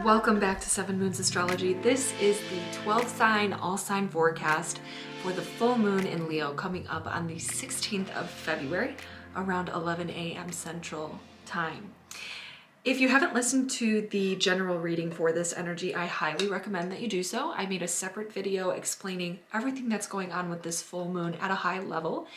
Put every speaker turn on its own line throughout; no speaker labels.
Welcome back to 7 Moons Astrology. This is the 12 sign, all sign forecast for the full moon in Leo coming up on the 16th of February around 11 a.m. Central Time. If you haven't listened to the general reading for this energy, I highly recommend that you do so. I made a separate video explaining everything that's going on with this full moon at a high level,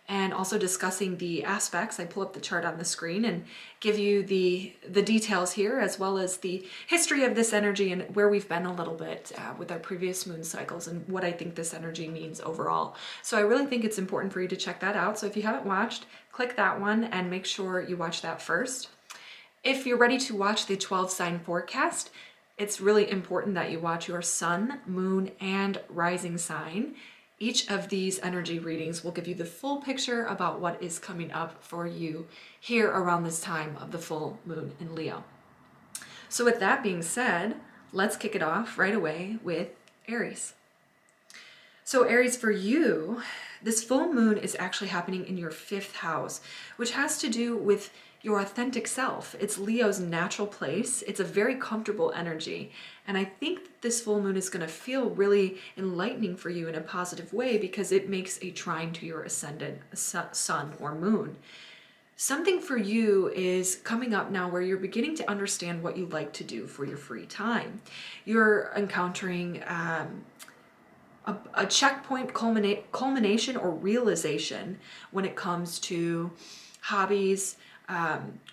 and also discussing the aspects. I pull up the chart on the screen and give you the details here, as well as the history of this energy and where we've been a little bit with our previous moon cycles and what I think this energy means overall. So I really think it's important for you to check that out. So if you haven't watched, click that one and make sure you watch that first. If you're ready to watch the 12 sign forecast, it's really important that you watch your sun, moon, and rising sign. Each of these energy readings will give you the full picture about what is coming up for you here around this time of the full moon in Leo. So with that being said, let's kick it off right away with Aries. So Aries, for you, this full moon is actually happening in your 5th house, which has to do with your authentic self. It's Leo's natural place. It's a very comfortable energy. And I think that this full moon is going to feel really enlightening for you in a positive way because it makes a trine to your ascendant sun or moon. Something for you is coming up now where you're beginning to understand what you like to do for your free time. You're encountering a checkpoint culmination or realization when it comes to hobbies,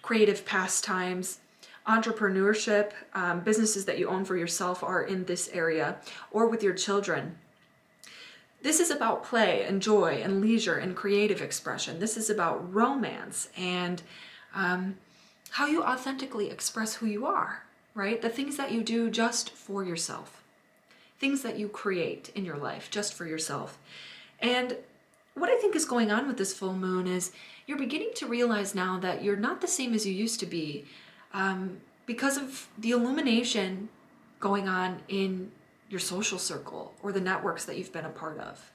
creative pastimes, entrepreneurship, businesses that you own for yourself are in this area, or with your children. This is about play and joy and leisure and creative expression. This is about romance and how you authentically express who you are, right? The things that you do just for yourself. Things that you create in your life just for yourself. And what I think is going on with this full moon is you're beginning to realize now that you're not the same as you used to be because of the illumination going on in your social circle or the networks that you've been a part of,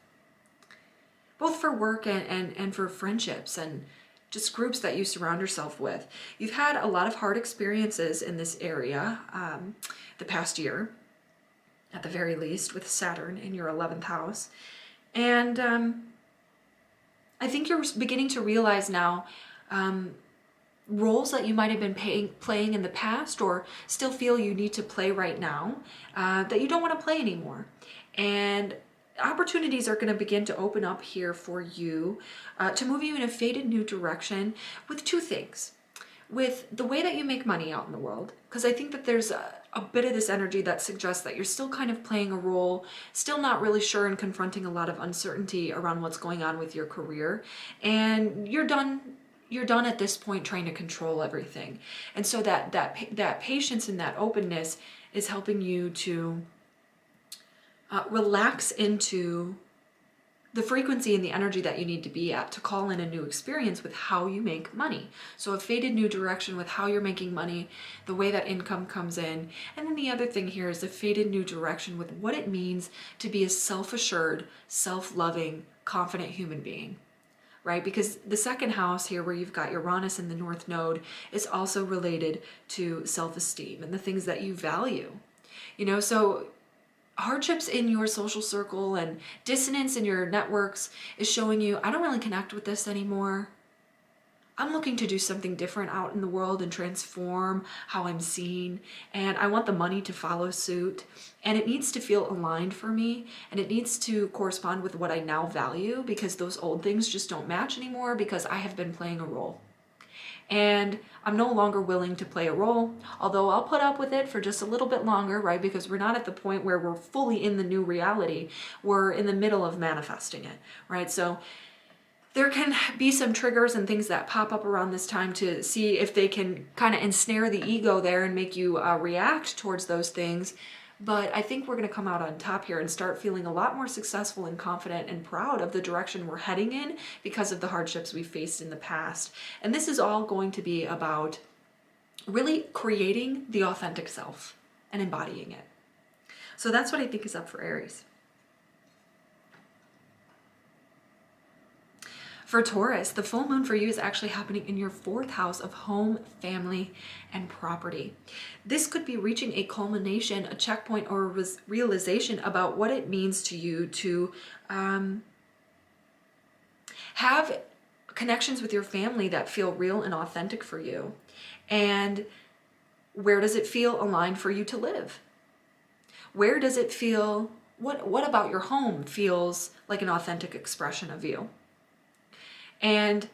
both for work and for friendships and just groups that you surround yourself with. You've had a lot of hard experiences in this area the past year, at the very least, with Saturn in your 11th house. And I think you're beginning to realize now roles that you might have been playing in the past or still feel you need to play right now that you don't want to play anymore. And opportunities are going to begin to open up here for you to move you in a faded new direction with two things. With the way that you make money out in the world, because I think that there's a bit of this energy that suggests that you're still kind of playing a role, still not really sure and confronting a lot of uncertainty around what's going on with your career, and you're done at this point trying to control everything. And so that patience and that openness is helping you to relax into the frequency and the energy that you need to be at to call in a new experience with how you make money. So a faded new direction with how you're making money, the way that income comes in. And then the other thing here is a faded new direction with what it means to be a self-assured, self-loving, confident human being, right? Because the 2nd house here, where you've got Uranus in the North Node, is also related to self-esteem and the things that you value. So hardships in your social circle and dissonance in your networks is showing you, I don't really connect with this anymore. I'm looking to do something different out in the world and transform how I'm seen. And I want the money to follow suit. And it needs to feel aligned for me. And it needs to correspond with what I now value, because those old things just don't match anymore because I have been playing a role. And I'm no longer willing to play a role, although I'll put up with it for just a little bit longer, right? Because we're not at the point where we're fully in the new reality. We're in the middle of manifesting it, right? So there can be some triggers and things that pop up around this time to see if they can kind of ensnare the ego there and make you react towards those things. But I think we're going to come out on top here and start feeling a lot more successful and confident and proud of the direction we're heading in because of the hardships we faced in the past. And this is all going to be about really creating the authentic self and embodying it. So that's what I think is up for Aries. For Taurus, the full moon for you is actually happening in your 4th house of home, family, and property. This could be reaching a culmination, a checkpoint, or a realization about what it means to you to have connections with your family that feel real and authentic for you. And where does it feel aligned for you to live? Where does it feel, what about your home feels like an authentic expression of you? And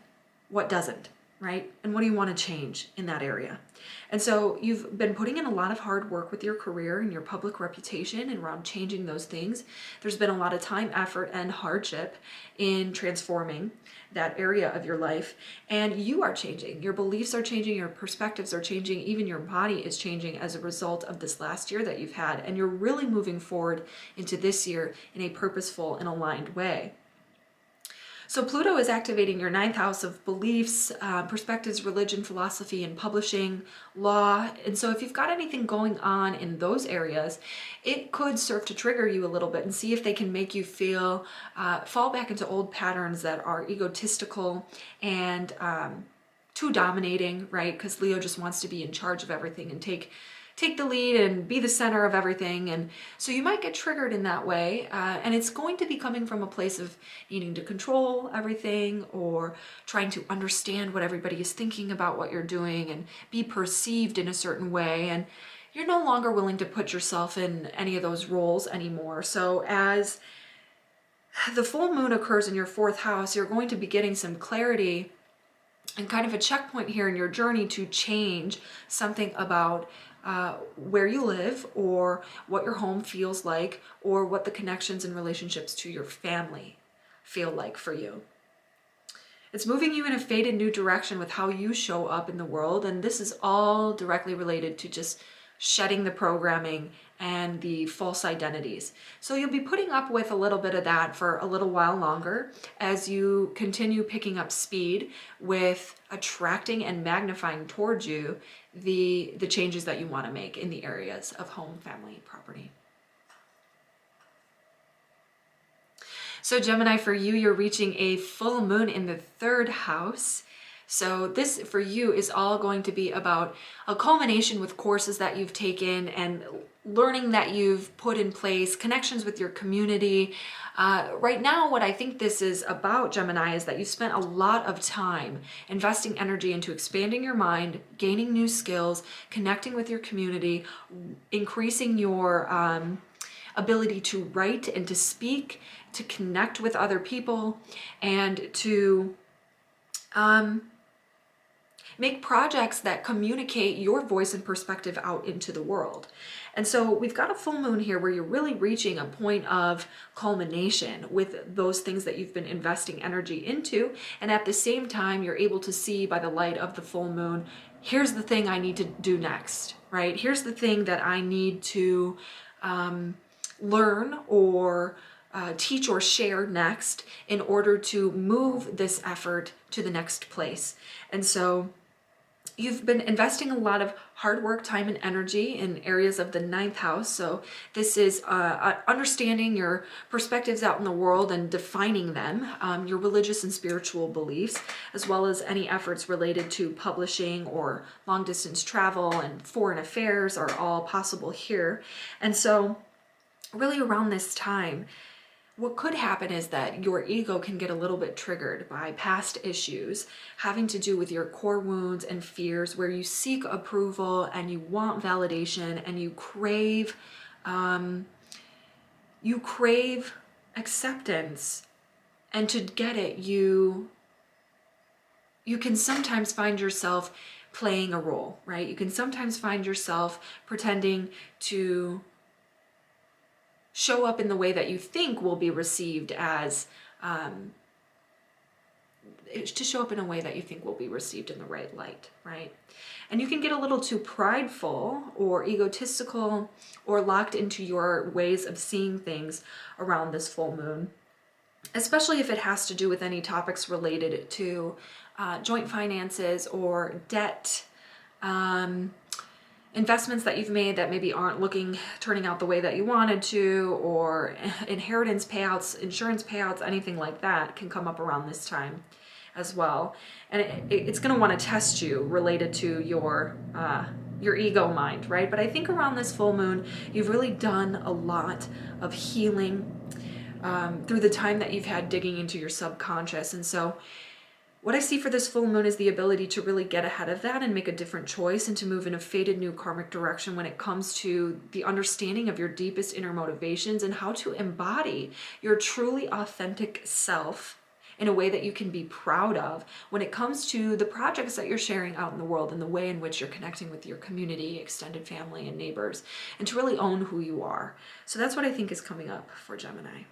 what doesn't, right? And what do you want to change in that area? And so you've been putting in a lot of hard work with your career and your public reputation and around changing those things. There's been a lot of time, effort, and hardship in transforming that area of your life. And you are changing. Your beliefs are changing. Your perspectives are changing. Even your body is changing as a result of this last year that you've had. And you're really moving forward into this year in a purposeful and aligned way. So Pluto is activating your 9th house of beliefs, perspectives, religion, philosophy, and publishing, law. And so if you've got anything going on in those areas, it could serve to trigger you a little bit and see if they can make you feel, fall back into old patterns that are egotistical and too dominating, right? Because Leo just wants to be in charge of everything and take the lead and be the center of everything. And so you might get triggered in that way. And it's going to be coming from a place of needing to control everything or trying to understand what everybody is thinking about what you're doing and be perceived in a certain way. And you're no longer willing to put yourself in any of those roles anymore. So as the full moon occurs in your 4th house, you're going to be getting some clarity and kind of a checkpoint here in your journey to change something about where you live or what your home feels like or what the connections and relationships to your family feel like for you. It's moving you in a faded new direction with how you show up in the world, and this is all directly related to just shedding the programming and the false identities. So you'll be putting up with a little bit of that for a little while longer as you continue picking up speed with attracting and magnifying towards you the changes that you want to make in the areas of home, family, property. So Gemini, for you, you're reaching a full moon in the 3rd house. So this for you is all going to be about a culmination with courses that you've taken and learning that you've put in place, connections with your community. Right now, what I think this is about, Gemini, is that you've spent a lot of time investing energy into expanding your mind, gaining new skills, connecting with your community, increasing your ability to write and to speak, to connect with other people, and to make projects that communicate your voice and perspective out into the world. And so we've got a full moon here where you're really reaching a point of culmination with those things that you've been investing energy into. And at the same time, you're able to see by the light of the full moon, here's the thing I need to do next, right? Here's the thing that I need to learn or teach or share next in order to move this effort to the next place. And so you've been investing a lot of hard work, time, and energy in areas of the 9th house. So this is understanding your perspectives out in the world and defining them, your religious and spiritual beliefs, as well as any efforts related to publishing or long distance travel and foreign affairs are all possible here. And so really around this time, what could happen is that your ego can get a little bit triggered by past issues having to do with your core wounds and fears, where you seek approval and you want validation and you crave acceptance. And to get it, you can sometimes find yourself playing a role, right? You can sometimes find yourself pretending to show up in the way that you think will be received as, to show up in a way that you think will be received in the right light, right? And you can get a little too prideful or egotistical or locked into your ways of seeing things around this full moon, especially if it has to do with any topics related to joint finances or debt, investments that you've made that maybe aren't turning out the way that you wanted to, or inheritance payouts, insurance payouts, anything like that can come up around this time. as well. And it's going to want to test you related to your ego mind, right? But I think around this full moon, you've really done a lot of healing through the time that you've had digging into your subconscious. And so what I see for this full moon is the ability to really get ahead of that and make a different choice and to move in a fated new karmic direction when it comes to the understanding of your deepest inner motivations and how to embody your truly authentic self in a way that you can be proud of when it comes to the projects that you're sharing out in the world and the way in which you're connecting with your community, extended family, and neighbors, and to really own who you are. So that's what I think is coming up for Gemini.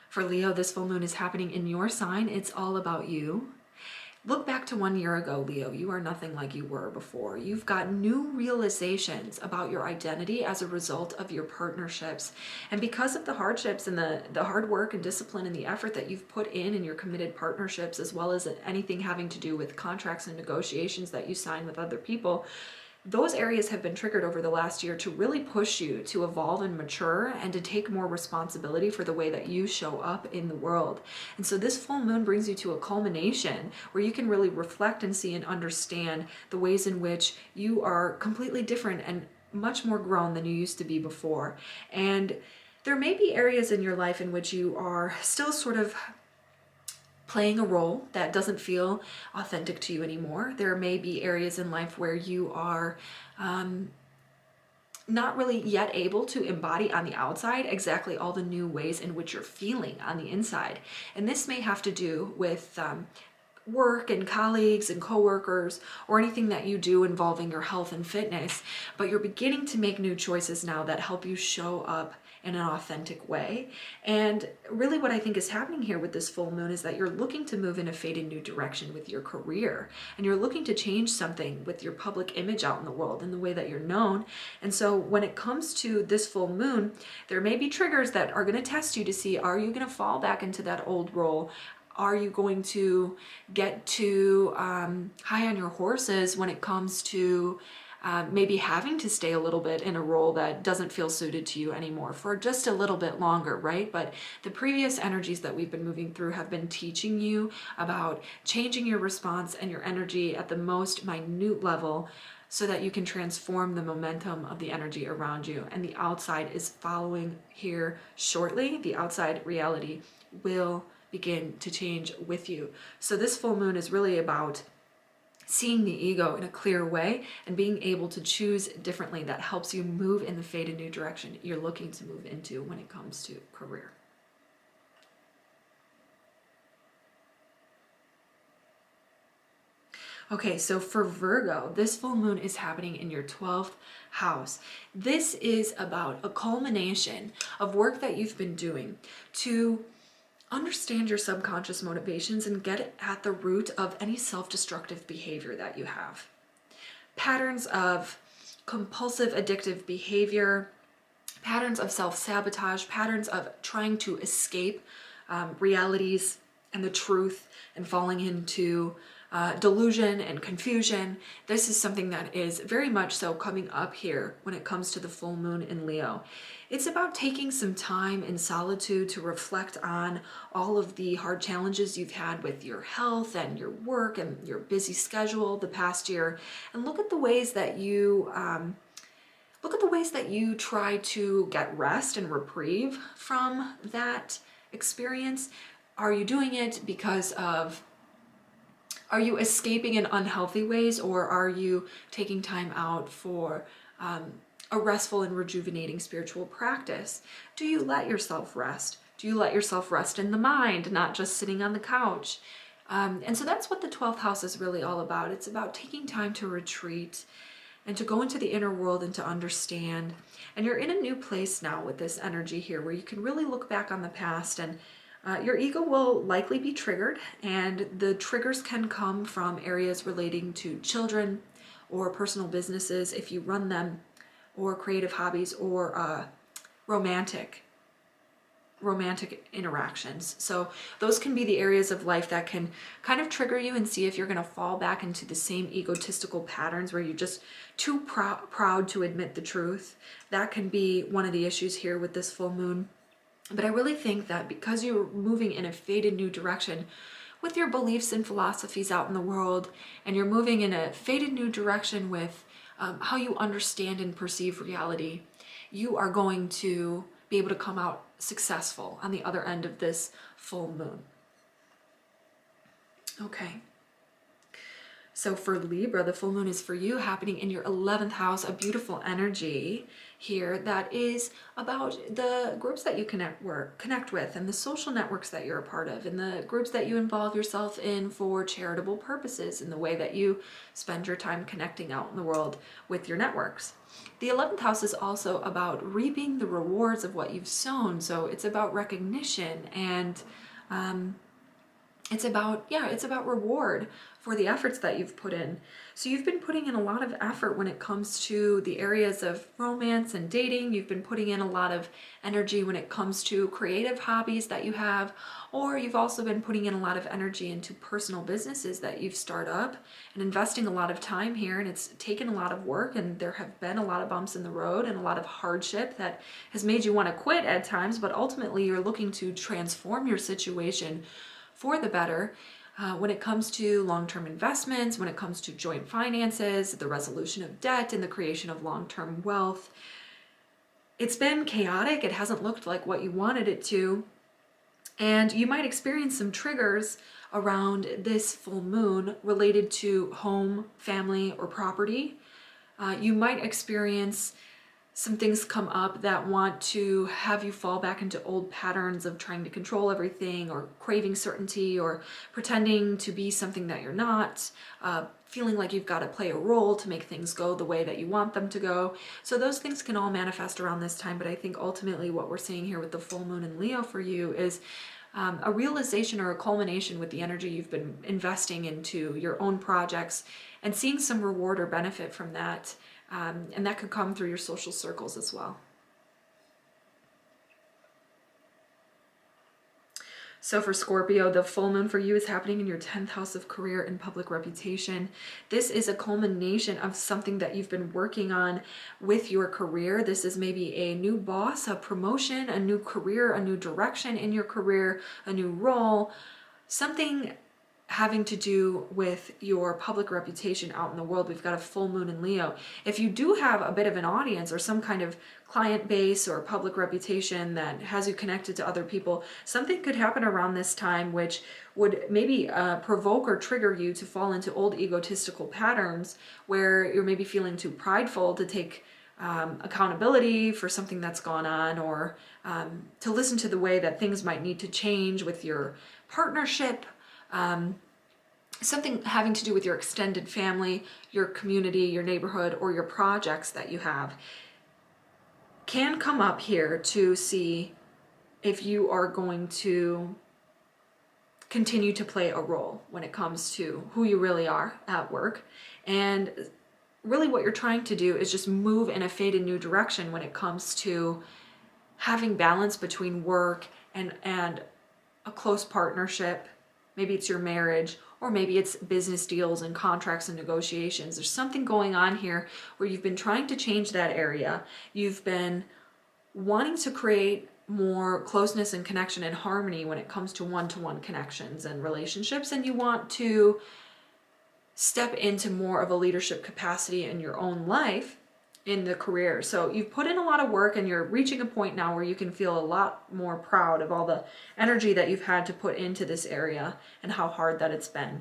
For Leo, this full moon is happening in your sign. It's all about you. Look back to 1 year ago, Leo. You are nothing like you were before. You've got new realizations about your identity as a result of your partnerships. And because of the hardships and the hard work and discipline and the effort that you've put in your committed partnerships, as well as anything having to do with contracts and negotiations that you sign with other people, those areas have been triggered over the last year to really push you to evolve and mature and to take more responsibility for the way that you show up in the world. And so this full moon brings you to a culmination where you can really reflect and see and understand the ways in which you are completely different and much more grown than you used to be before. And there may be areas in your life in which you are still sort of playing a role that doesn't feel authentic to you anymore. There may be areas in life where you are not really yet able to embody on the outside exactly all the new ways in which you're feeling on the inside. And this may have to do with work and colleagues and coworkers or anything that you do involving your health and fitness, but you're beginning to make new choices now that help you show up in an authentic way. And really what I think is happening here with this full moon is that you're looking to move in a fated new direction with your career, and you're looking to change something with your public image out in the world and the way that you're known. And so when it comes to this full moon, there may be triggers that are going to test you to see, are you going to fall back into that old role? Are you going to get too high on your horses when it comes to maybe having to stay a little bit in a role that doesn't feel suited to you anymore for just a little bit longer, right? But the previous energies that we've been moving through have been teaching you about changing your response and your energy at the most minute level so that you can transform the momentum of the energy around you. And the outside is following here shortly. The outside reality will begin to change with you. So this full moon is really about seeing the ego in a clear way and being able to choose differently. That helps you move in the fated new direction you're looking to move into when it comes to career. Okay, so for Virgo, this full moon is happening in your 12th house. This is about a culmination of work that you've been doing to understand your subconscious motivations and get at the root of any self-destructive behavior that you have. Patterns of compulsive addictive behavior, patterns of self-sabotage, patterns of trying to escape realities and the truth and falling into delusion and confusion. This is something that is very much so coming up here when it comes to the full moon in Leo. It's about taking some time in solitude to reflect on all of the hard challenges you've had with your health and your work and your busy schedule the past year, and look at the ways that you try to get rest and reprieve from that experience. Are you doing it because of Are you escaping in unhealthy ways, or are you taking time out for a restful and rejuvenating spiritual practice? Do you let yourself rest? Do you let yourself rest in the mind, not just sitting on the couch? And so that's what the 12th house is really all about. It's about taking time to retreat and to go into the inner world and to understand. And you're in a new place now with this energy here where you can really look back on the past, and your ego will likely be triggered, and the triggers can come from areas relating to children or personal businesses if you run them, or creative hobbies, or romantic interactions. So those can be the areas of life that can kind of trigger you and see if you're going to fall back into the same egotistical patterns where you're just too proud to admit the truth. That can be one of the issues here with this full moon. But I really think that because you're moving in a faded new direction with your beliefs and philosophies out in the world, and you're moving in a faded new direction with how you understand and perceive reality, you are going to be able to come out successful on the other end of this full moon. Okay. So for Libra, the full moon is for you, happening in your 11th house, a beautiful energy here that is about the groups that you connect with and the social networks that you're a part of and the groups that you involve yourself in for charitable purposes in the way that you spend your time connecting out in the world with your networks. The 11th house is also about reaping the rewards of what you've sown. So it's about recognition and it's about reward for the efforts that you've put in. So you've been putting in a lot of effort when it comes to the areas of romance and dating. You've been putting in a lot of energy when it comes to creative hobbies that you have, or you've also been putting in a lot of energy into personal businesses that you've started up and investing a lot of time here. And it's taken a lot of work, and there have been a lot of bumps in the road and a lot of hardship that has made you want to quit at times, but ultimately you're looking to transform your situation for the better when it comes to long-term investments, when it comes to joint finances, the resolution of debt, and the creation of long-term wealth. It's been chaotic. It hasn't looked like what you wanted it to. And you might experience some triggers around this full moon related to home, family, or property. You might experience some things come up that want to have you fall back into old patterns of trying to control everything, or craving certainty, or pretending to be something that you're not, feeling like you've got to play a role to make things go the way that you want them to go. So those things can all manifest around this time, but I think ultimately what we're seeing here with the full moon in Leo for you is a realization or a culmination with the energy you've been investing into your own projects and seeing some reward or benefit from that. And that could come through your social circles as well. So for Scorpio, the full moon for you is happening in your 10th house of career and public reputation. This is a culmination of something that you've been working on with your career. This is maybe a new boss, a promotion, a new career, a new direction in your career, a new role, something having to do with your public reputation out in the world. We've got a full moon in Leo. If you do have a bit of an audience or some kind of client base or public reputation that has you connected to other people, something could happen around this time which would maybe provoke or trigger you to fall into old egotistical patterns where you're maybe feeling too prideful to take accountability for something that's gone on, or to listen to the way that things might need to change with your partnership. Something having to do with your extended family, your community, your neighborhood, or your projects that you have can come up here to see if you are going to continue to play a role when it comes to who you really are at work. And really what you're trying to do is just move in a faded new direction when it comes to having balance between work and a close partnership. Maybe it's your marriage, or maybe it's business deals and contracts and negotiations. There's something going on here where you've been trying to change that area. You've been wanting to create more closeness and connection and harmony when it comes to one-to-one connections and relationships, and you want to step into more of a leadership capacity in your own life in the career. So you've put in a lot of work, and you're reaching a point now where you can feel a lot more proud of all the energy that you've had to put into this area and how hard that it's been.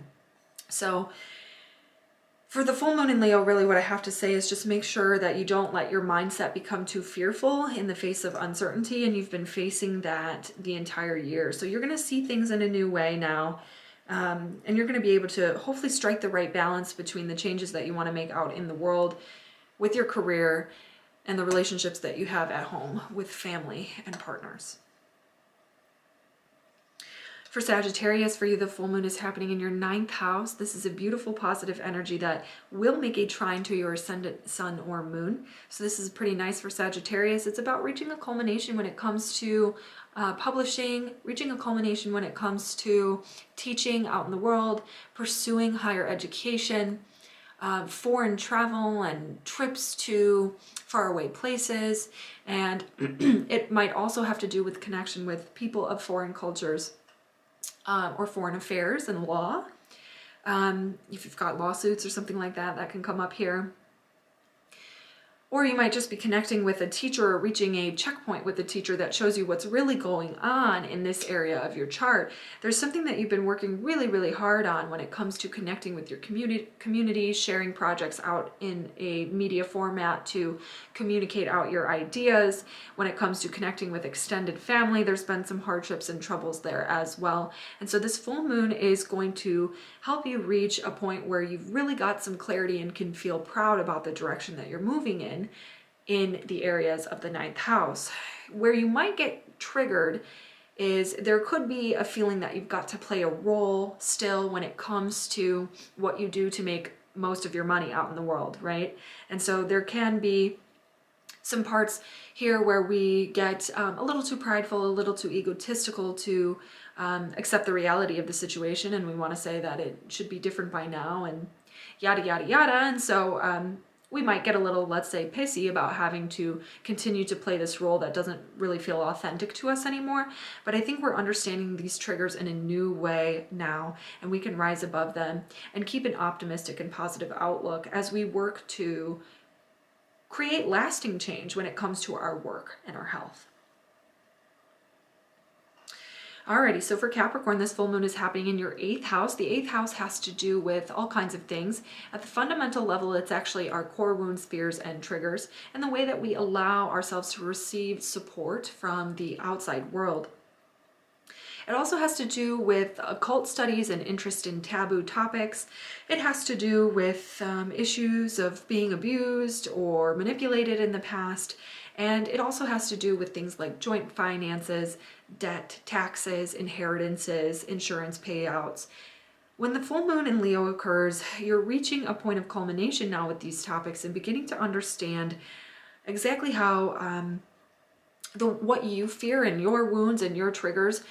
So for the full moon in Leo, really what I have to say is just make sure that you don't let your mindset become too fearful in the face of uncertainty, and you've been facing that the entire year. So you're going to see things in a new way now. And you're going to be able to hopefully strike the right balance between the changes that you want to make out in the world with your career and the relationships that you have at home with family and partners. For Sagittarius, for you, the full moon is happening in your 9th house. This is a beautiful positive energy that will make a trine to your ascendant sun or moon. So this is pretty nice for Sagittarius. It's about reaching a culmination when it comes to publishing, reaching a culmination when it comes to teaching out in the world, pursuing higher education, foreign travel and trips to faraway places. And it might also have to do with connection with people of foreign cultures or foreign affairs and law. If you've got lawsuits or something like that, that can come up here. Or you might just be connecting with a teacher or reaching a checkpoint with a teacher that shows you what's really going on in this area of your chart. There's something that you've been working really, really hard on when it comes to connecting with your community, sharing projects out in a media format to communicate out your ideas. When it comes to connecting with extended family, there's been some hardships and troubles there as well. And so this full moon is going to help you reach a point where you've really got some clarity and can feel proud about the direction that you're moving in the areas of the 9th house. Where you might get triggered is there could be a feeling that you've got to play a role still when it comes to what you do to make most of your money out in the world, right? And so there can be some parts here where we get a little too prideful, a little too egotistical to accept the reality of the situation, and we want to say that it should be different by now and yada yada yada. And so we might get a little, let's say, pissy about having to continue to play this role that doesn't really feel authentic to us anymore. But I think we're understanding these triggers in a new way now, and we can rise above them and keep an optimistic and positive outlook as we work to create lasting change when it comes to our work and our health. Alrighty, so for Capricorn, this full moon is happening in your 8th house. The 8th house has to do with all kinds of things. At the fundamental level, it's actually our core wounds, fears, and triggers, and the way that we allow ourselves to receive support from the outside world. It also has to do with occult studies and interest in taboo topics. It has to do with issues of being abused or manipulated in the past. And it also has to do with things like joint finances, debt, taxes, inheritances, insurance payouts. When the full moon in Leo occurs, you're reaching a point of culmination now with these topics and beginning to understand exactly how what you fear and your wounds and your triggers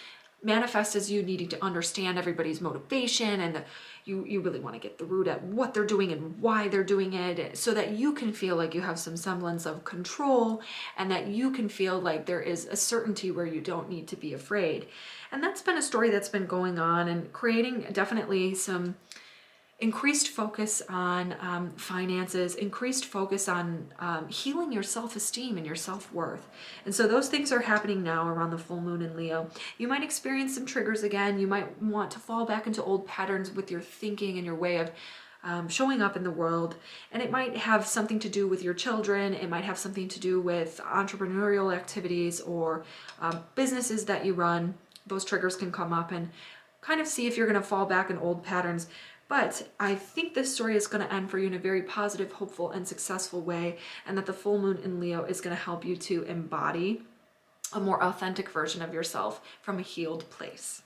manifest as you needing to understand everybody's motivation, and you really want to get the root at what they're doing and why they're doing it, so that you can feel like you have some semblance of control and that you can feel like there is a certainty where you don't need to be afraid. And that's been a story that's been going on and creating definitely some increased focus on finances, increased focus on healing your self-esteem and your self-worth. And so those things are happening now around the full moon in Leo. You might experience some triggers again. You might want to fall back into old patterns with your thinking and your way of showing up in the world. And it might have something to do with your children. It might have something to do with entrepreneurial activities or businesses that you run. Those triggers can come up and kind of see if you're going to fall back in old patterns. But I think this story is going to end for you in a very positive, hopeful, and successful way, and that the full moon in Leo is going to help you to embody a more authentic version of yourself from a healed place.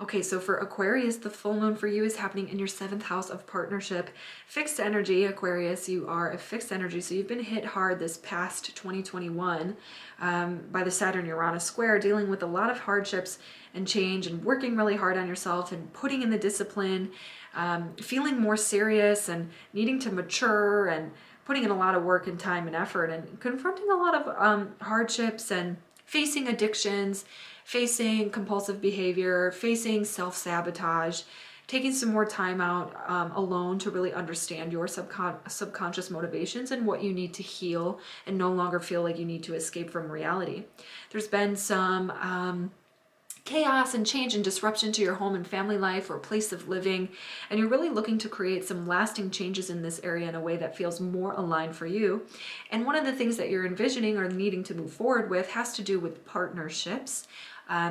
Okay, so for Aquarius, the full moon for you is happening in your 7th house of partnership. Fixed energy, Aquarius, you are a fixed energy, so you've been hit hard this past 2021 by the Saturn-Uranus square, dealing with a lot of hardships and change and working really hard on yourself and putting in the discipline, feeling more serious and needing to mature and putting in a lot of work and time and effort and confronting a lot of hardships and facing addictions, facing compulsive behavior, facing self-sabotage, taking some more time out alone to really understand your subconscious motivations and what you need to heal and no longer feel like you need to escape from reality. There's been some chaos and change and disruption to your home and family life or place of living, and you're really looking to create some lasting changes in this area in a way that feels more aligned for you. And one of the things that you're envisioning or needing to move forward with has to do with partnerships.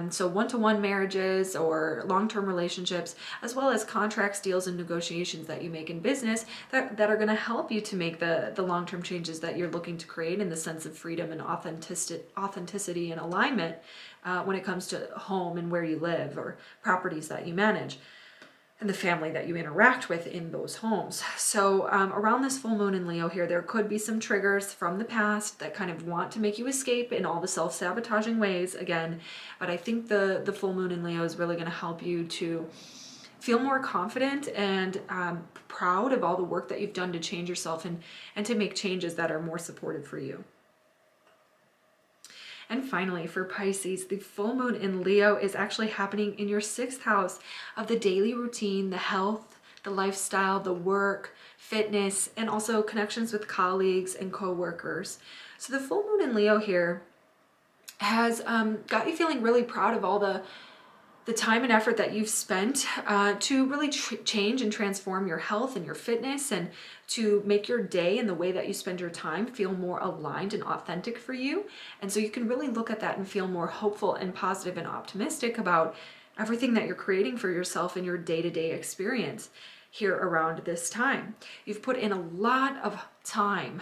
So one-to-one marriages or long-term relationships, as well as contracts, deals, and negotiations that you make in business that are going to help you to make the long-term changes that you're looking to create in the sense of freedom and authenticity and alignment when it comes to home and where you live or properties that you manage and the family that you interact with in those homes. So around this full moon in Leo here, there could be some triggers from the past that kind of want to make you escape in all the self-sabotaging ways again. But I think the full moon in Leo is really going to help you to feel more confident and proud of all the work that you've done to change yourself and to make changes that are more supportive for you. And finally, for Pisces, the full moon in Leo is actually happening in your 6th house of the daily routine, the health, the lifestyle, the work, fitness, and also connections with colleagues and co-workers. So the full moon in Leo here has got you feeling really proud of all the time and effort that you've spent to really change and transform your health and your fitness, and to make your day and the way that you spend your time feel more aligned and authentic for you. And so you can really look at that and feel more hopeful and positive and optimistic about everything that you're creating for yourself in your day-to-day experience here around this time. You've put in a lot of time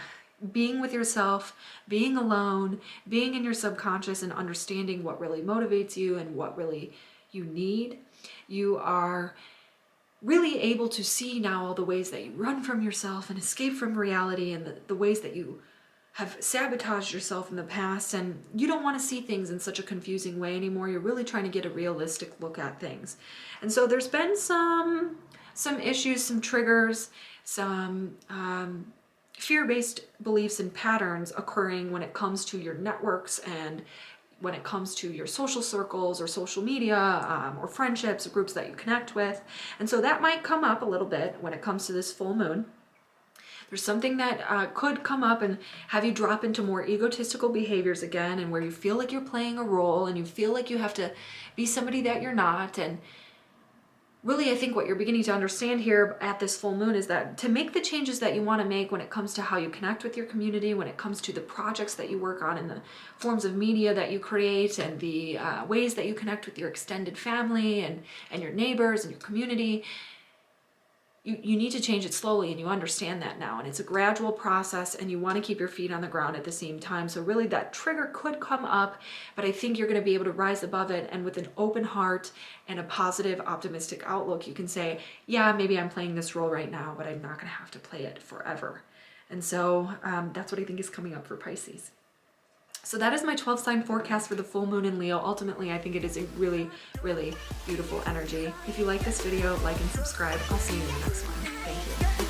being with yourself, being alone, being in your subconscious, and understanding what really motivates you and what really you need. You are really able to see now all the ways that you run from yourself and escape from reality, and the ways that you have sabotaged yourself in the past, and you don't want to see things in such a confusing way anymore. You're really trying to get a realistic look at things. And so there's been some issues, some triggers, some fear-based beliefs and patterns occurring when it comes to your networks and when it comes to your social circles or social media or friendships or groups that you connect with. And so that might come up a little bit when it comes to this full moon. There's something that could come up and have you drop into more egotistical behaviors again, and where you feel like you're playing a role and you feel like you have to be somebody that you're not. And really, I think what you're beginning to understand here at this full moon is that to make the changes that you want to make when it comes to how you connect with your community, when it comes to the projects that you work on and the forms of media that you create, and the ways that you connect with your extended family and your neighbors and your community, you need to change it slowly, and you understand that now. And it's a gradual process, and you want to keep your feet on the ground at the same time. So really that trigger could come up, but I think you're going to be able to rise above it, and with an open heart and a positive, optimistic outlook, you can say, yeah, maybe I'm playing this role right now, but I'm not going to have to play it forever. And so that's what I think is coming up for Pisces. So that is my 12 sign forecast for the full moon in Leo. Ultimately, I think it is a really, really beautiful energy. If you like this video, like and subscribe. I'll see you in the next one. Thank you.